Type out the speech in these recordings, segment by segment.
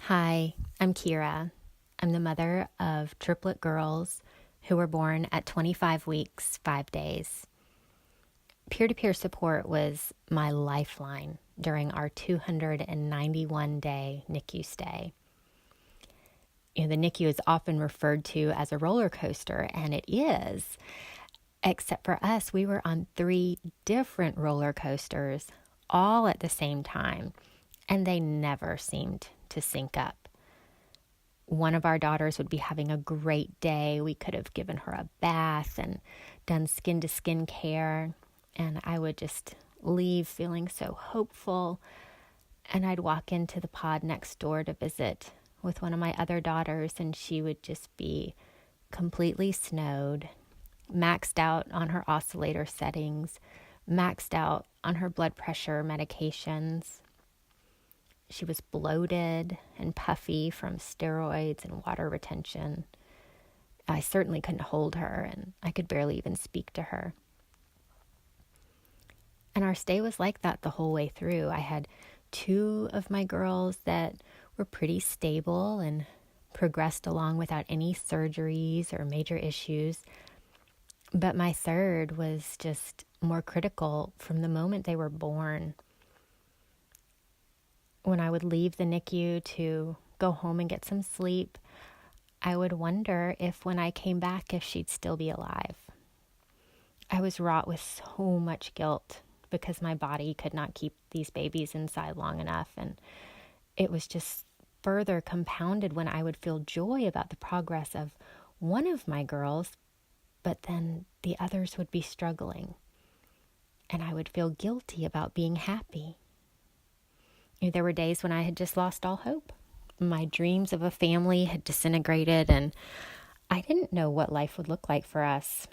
Hi, I'm Keira. I'm the mother of triplet girls who were born at 25 weeks, 5 days. Peer-to-peer support was my lifeline during our 291-day NICU stay. The NICU is often referred to as a roller coaster, and it is, except for us, we were on 3 different roller coasters all at the same time, and they never seemed to sync up. One of our daughters would be having a great day. We could have given her a bath and done skin-to-skin care, and I would just leave feeling so hopeful, and I'd walk into the pod next door to visit with one of my other daughters, and she would just be completely snowed, maxed out on her oscillator settings, maxed out on her blood pressure medications. She was bloated and puffy from steroids and water retention. I certainly couldn't hold her, and I could barely even speak to her. And our stay was like that the whole way through. I had 2 of my girls that were pretty stable and progressed along without any surgeries or major issues. But my third was just more critical from the moment they were born. When I would leave the NICU to go home and get some sleep, I would wonder if when I came back, if she'd still be alive. I was wrought with so much guilt because my body could not keep these babies inside long enough. And it was just further compounded when I would feel joy about the progress of one of my girls, but then the others would be struggling. And I would feel guilty about being happy. There were days when I had just lost all hope. My dreams of a family had disintegrated, and I didn't know what life would look like for us.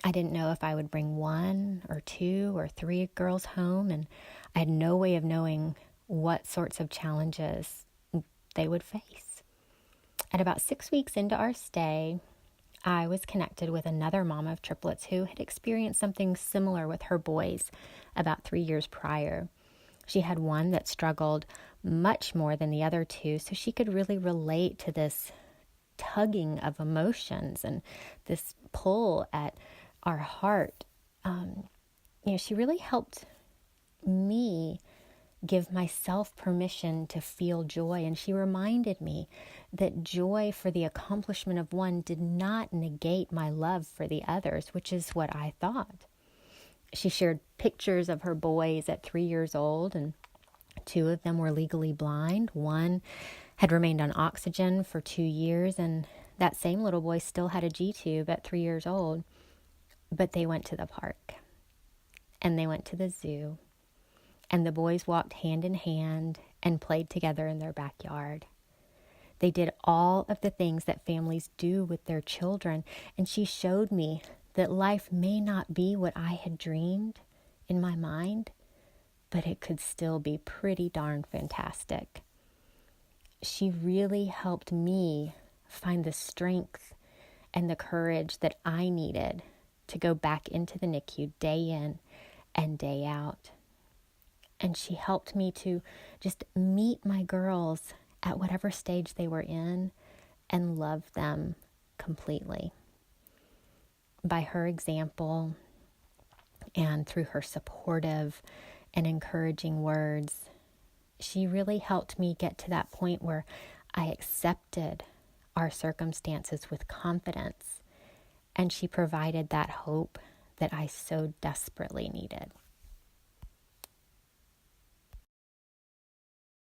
I didn't know if I would bring 1 or 2 or 3 girls home, and I had no way of knowing what sorts of challenges they would face. At about 6 weeks into our stay, I was connected with another mom of triplets who had experienced something similar with her boys about 3 years prior. She had one that struggled much more than the other 2, so she could really relate to this tugging of emotions and this pull at our heart. She really helped me give myself permission to feel joy, and she reminded me that joy for the accomplishment of one did not negate my love for the others, which is what I thought. She shared pictures of her boys at 3 years old, and 2 of them were legally blind. One had remained on oxygen for 2 years, and that same little boy still had a G-tube at 3 years old. But they went to the park, and they went to the zoo, and the boys walked hand in hand and played together in their backyard. They did all of the things that families do with their children, and she showed me that life may not be what I had dreamed in my mind, but it could still be pretty darn fantastic. She really helped me find the strength and the courage that I needed to go back into the NICU day in and day out. And she helped me to just meet my girls at whatever stage they were in and love them completely. By her example and through her supportive and encouraging words, she really helped me get to that point where I accepted our circumstances with confidence, and she provided that hope that I so desperately needed.